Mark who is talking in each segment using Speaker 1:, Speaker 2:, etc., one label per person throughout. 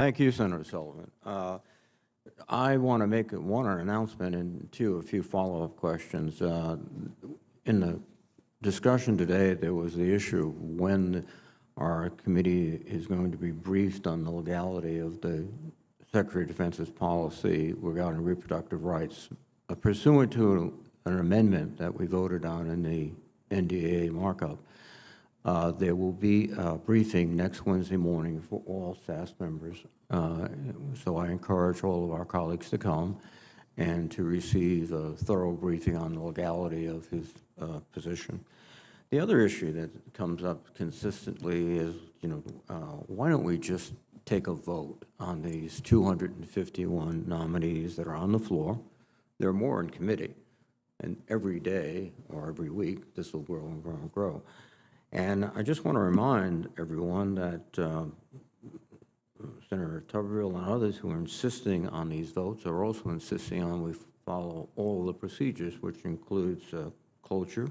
Speaker 1: Thank you, Senator Sullivan. I want to make one announcement and two, a few follow-up questions. In the discussion today, there was the issue of when our committee is going to be briefed on the legality of the Secretary of Defense's policy regarding reproductive rights. Pursuant to an amendment that we voted on in the NDAA markup, there will be a briefing next Wednesday morning for all staff members. So I encourage all of our colleagues to come and to receive a thorough briefing on the legality of his position. The other issue that comes up consistently is, why don't we just take a vote on these 251 nominees that are on the floor? There are more in committee, and every day or every week, this will grow and grow and grow. And I just want to remind everyone that Senator Tuberville and others who are insisting on these votes are also insisting on we follow all the procedures, which includes cloture,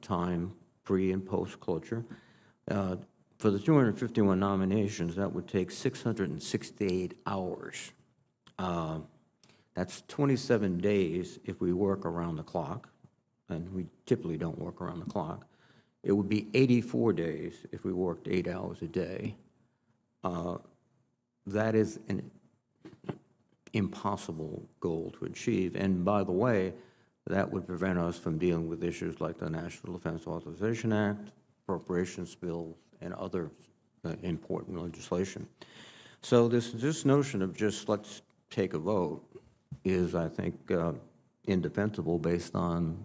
Speaker 1: time pre and post cloture. For the 251 nominations, that would take 668 hours. That's 27 days if we work around the clock, and we typically don't work around the clock. It would be 84 days if we worked 8 hours a day. That is an impossible goal to achieve. And by the way, that would prevent us from dealing with issues like the National Defense Authorization Act, appropriations bills, and other important legislation. So this notion of just let's take a vote is, I think, indefensible based on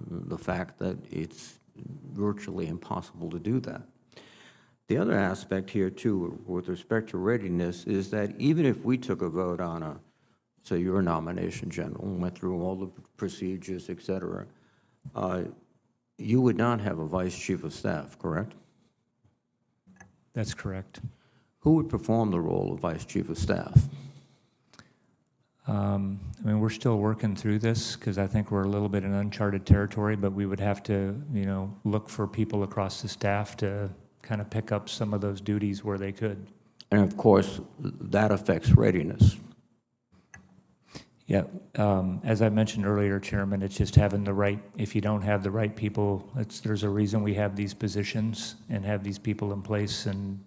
Speaker 1: the fact that it's virtually impossible to do that. The other aspect here, too, with respect to readiness, is that even if we took a vote on say, your nomination, General, and went through all the procedures, et cetera, you would not have a Vice Chief of Staff, correct?
Speaker 2: That's correct.
Speaker 1: Who would perform the role of Vice Chief of Staff?
Speaker 2: I mean, we're still working through this because I think we're a little bit in uncharted territory, but we would have to, look for people across the staff to kind of pick up some of those duties where they could.
Speaker 1: And of course, that affects readiness.
Speaker 2: Yeah, as I mentioned earlier, Chairman, it's just having the right, if you don't have the right people, there's a reason we have these positions and have these people in place, and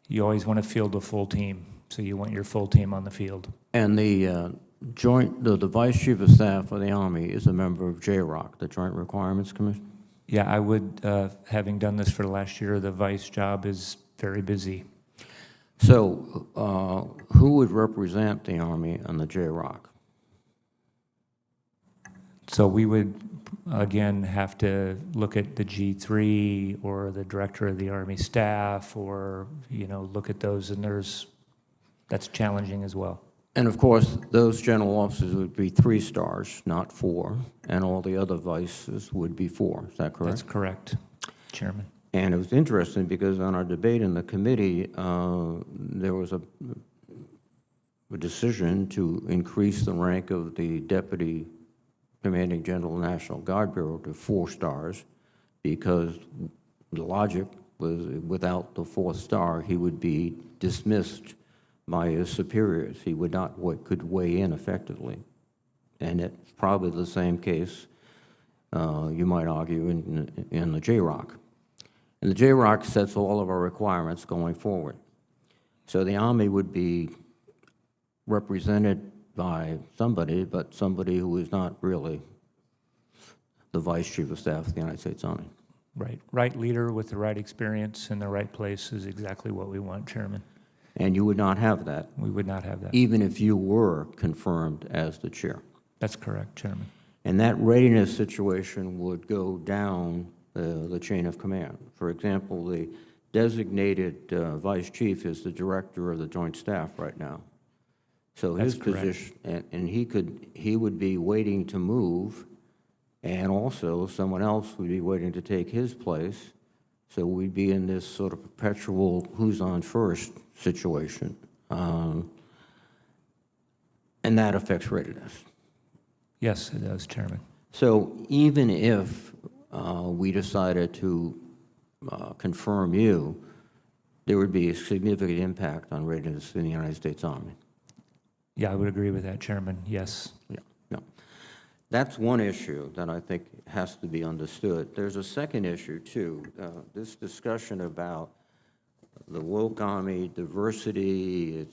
Speaker 2: you always want to field a full team, so you want your full team on the field. And
Speaker 1: the the Vice Chief of Staff for the Army is a member of JROC, the Joint Requirements Commission?
Speaker 2: Yeah, I would, having done this for the last year, the vice job is very busy.
Speaker 1: So who would represent the Army on the JROC?
Speaker 2: So we would, again, have to look at the G3 or the Director of the Army Staff or, look at those, and that's challenging as well.
Speaker 1: And of course, those general officers would be 3 stars, not 4, and all the other vices would be 4. Is that correct?
Speaker 2: That's correct, Chairman.
Speaker 1: And it was interesting because on our debate in the committee, there was a decision to increase the rank of the Deputy Commanding General National Guard Bureau to 4 stars because the logic was without the 4th star, he would be dismissed by his superiors. He would not could weigh in effectively. And it's probably the same case, you might argue, in the JROC. And the JROC sets all of our requirements going forward. So the Army would be represented by somebody, but somebody who is not really the Vice Chief of Staff of the United States Army.
Speaker 2: Right. Right leader with the right experience in the right place is exactly what we want, Chairman.
Speaker 1: And you would not have that?
Speaker 2: We would not have that.
Speaker 1: Even if you were confirmed as the chair?
Speaker 2: That's correct, Chairman.
Speaker 1: And that readiness situation would go down the chain of command. For example, the designated Vice Chief is the Director of the Joint Staff right now. So his position, and he would be waiting to move, and also someone else would be waiting to take his place. So we'd be in this sort of perpetual who's on first situation. And that affects readiness.
Speaker 2: Yes, it does, Chairman.
Speaker 1: So even if we decided to confirm you, there would be a significant impact on readiness in the United States Army.
Speaker 2: Yeah, I would agree with that, Chairman, yes.
Speaker 1: Yeah, no. That's one issue that I think has to be understood. There's a second issue, too. This discussion about the woke Army, diversity,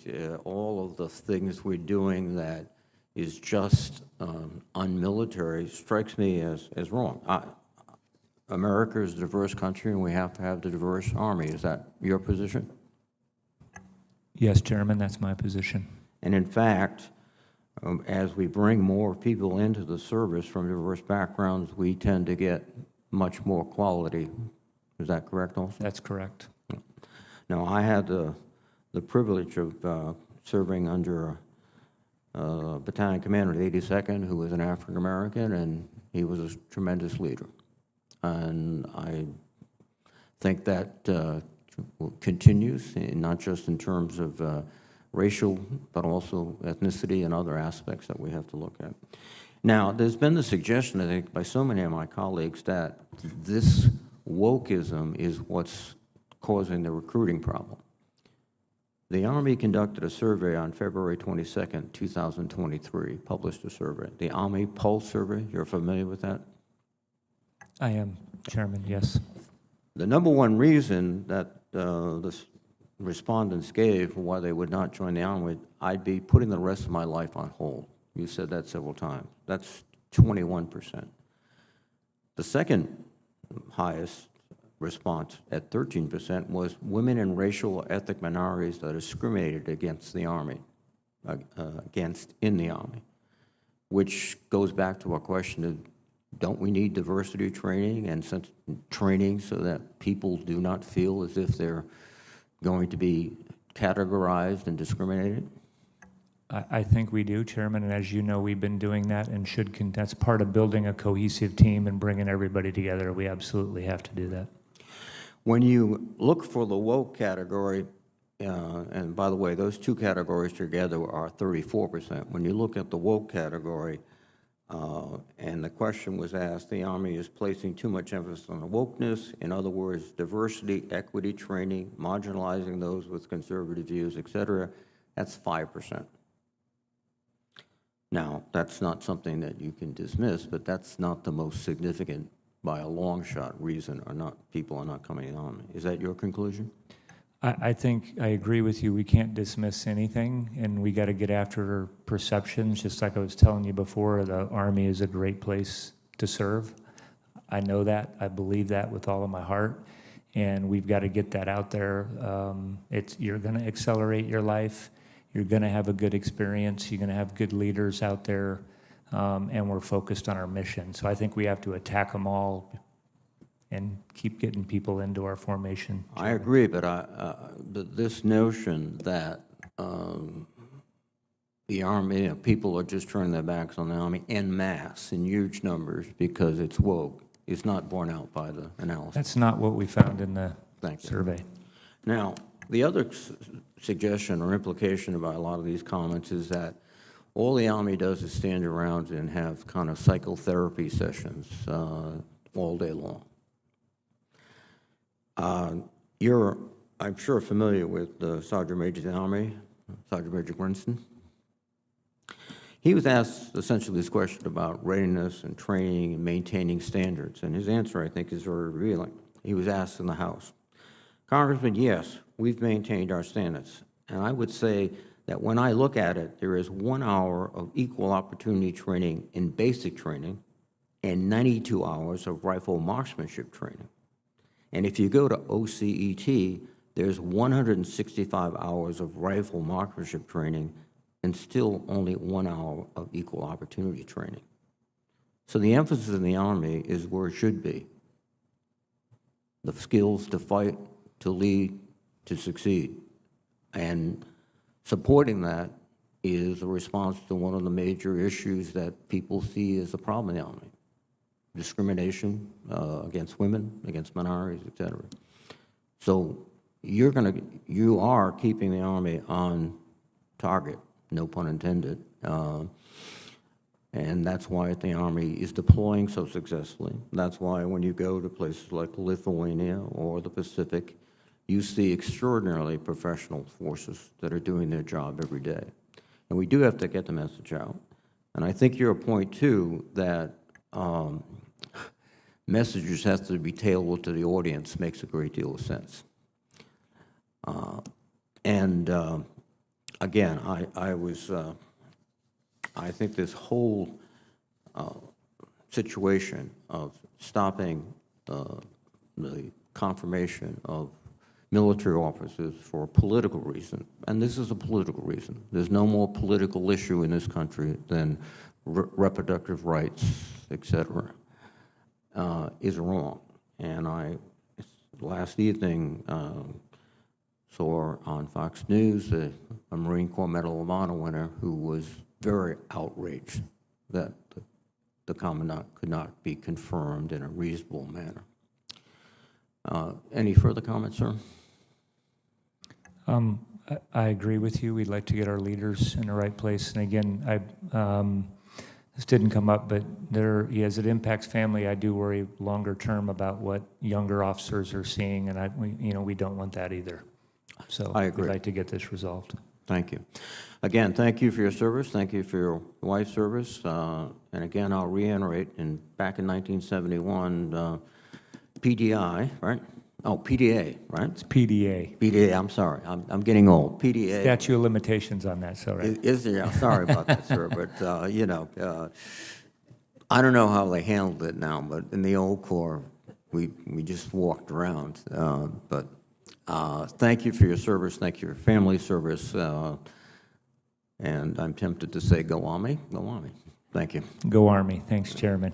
Speaker 1: all of the things we're doing that is just unmilitary strikes me as wrong. America is a diverse country, and we have to have the diverse Army. Is that your position?
Speaker 2: Yes, Chairman, that's my position.
Speaker 1: And in fact, as we bring more people into the service from diverse backgrounds, we tend to get much more quality. Is that correct also?
Speaker 2: That's correct.
Speaker 1: Now, I had the privilege of serving under a battalion commander of the 82nd who was an African American, and he was a tremendous leader. And I think that continues, not just in terms of racial, but also ethnicity and other aspects that we have to look at. Now, there's been the suggestion, I think, by so many of my colleagues that this wokism is what's causing the recruiting problem. The Army conducted a survey on February 22nd, 2023, published a survey, the Army Pulse Survey. You're familiar with that?
Speaker 2: I am, Chairman, yes.
Speaker 1: The number one reason that the respondents gave for why they would not join the Army, I'd be putting the rest of my life on hold. You said that several times. That's 21%. The second highest response at 13% was women and racial or ethnic minorities that are discriminated against the Army, in the Army, which goes back to our question of, don't we need diversity training and training so that people do not feel as if they're going to be categorized and discriminated?
Speaker 2: I think we do, Chairman, and as you know, we've been doing that and that's part of building a cohesive team and bringing everybody together. We absolutely have to do that.
Speaker 1: When you look for the woke category, and by the way, those two categories together are 34%. When you look at the woke category, and the question was asked, the Army is placing too much emphasis on wokeness, in other words, diversity, equity training, marginalizing those with conservative views, et cetera, that's 5%. Now, that's not something that you can dismiss, but that's not the most significant, by a long shot, reason or not people are not coming on. Is that your conclusion?
Speaker 2: I think I agree with you. We can't dismiss anything, and we got to get after perceptions. Just like I was telling you before, the Army is a great place to serve. I know that. I believe that with all of my heart, and we've got to get that out there. You're going to accelerate your life. You're going to have a good experience. You're going to have good leaders out there, and we're focused on our mission. So I think we have to attack them all and keep getting people into our formation.
Speaker 1: I agree, but this notion that the Army, people are just turning their backs on the Army en masse in huge numbers because it's woke is not borne out by the analysis.
Speaker 2: That's not what we found in the survey.
Speaker 1: Now, the other suggestion or implication about a lot of these comments is that all the Army does is stand around and have kind of psychotherapy sessions all day long. You're, I'm sure, familiar with the Sergeant Major of the Army, Sergeant Major Grinston. He was asked essentially this question about readiness and training and maintaining standards, and his answer, I think, is very revealing. He was asked in the House, Congressman, yes, we've maintained our standards, and I would say that when I look at it, there is 1 hour of equal opportunity training in basic training and 92 hours of rifle marksmanship training. And if you go to OCET, there's 165 hours of rifle marksmanship training and still only 1 hour of equal opportunity training. So the emphasis in the Army is where it should be. The skills to fight, to lead, to succeed. And supporting that is a response to one of the major issues that people see as a problem in the Army. Discrimination against women, against minorities, et cetera. So you are keeping the Army on target, no pun intended, and that's why the Army is deploying so successfully. That's why when you go to places like Lithuania or the Pacific, you see extraordinarily professional forces that are doing their job every day. And we do have to get the message out. And I think your point, too, that messages have to be tailored to the audience makes a great deal of sense. Again, I think this whole situation of stopping the confirmation of military officers for a political reason, and this is a political reason. There's no more political issue in this country than reproductive rights, et cetera, is wrong. And last evening, saw on Fox News a Marine Corps Medal of Honor winner who was very outraged that the commandant could not be confirmed in a reasonable manner. Any further comments, sir?
Speaker 2: I agree with you. We'd like to get our leaders in the right place. And again, this didn't come up, but as it impacts family, I do worry longer term about what younger officers are seeing, and we don't want that either. So
Speaker 1: I agree.
Speaker 2: We'd like to get this resolved.
Speaker 1: Thank you. Again, thank you for your service. Thank you for your wife's service. And again, I'll reiterate, back in 1971, PDI, right? Oh, PDA, right?
Speaker 2: It's PDA.
Speaker 1: PDA, I'm sorry. I'm getting old. PDA.
Speaker 2: Statute of limitations on that, so right.
Speaker 1: Is there? Yeah, sorry about that, sir. But, I don't know how they handled it now, but in the old Corps, we just walked around. But thank you for your service. Thank you for your family service. And I'm tempted to say, go Army, go Army. Thank you.
Speaker 2: Go Army. Thanks, Chairman.